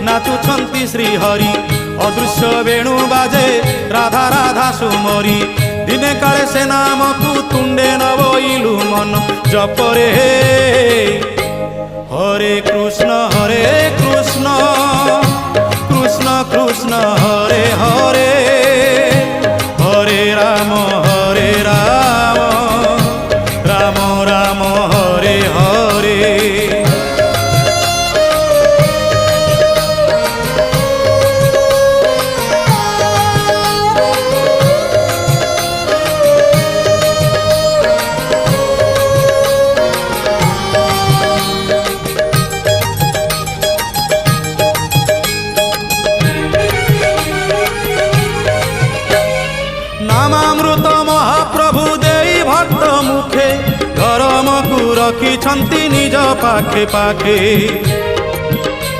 नाचुछंती श्रीहरि अदृश्य वेणु बाजे राधा राधा सुमरी दिने काले से नाम को तुंडे नबोइलु मन जपरे हरे कृष्ण कृष्ण कृष्ण हरे हरे हरे राम राम राम हरे हरे। नामामृत महाप्रभु देई भक्त मुखे धर्म को रखिछंती निज पाखे पाखे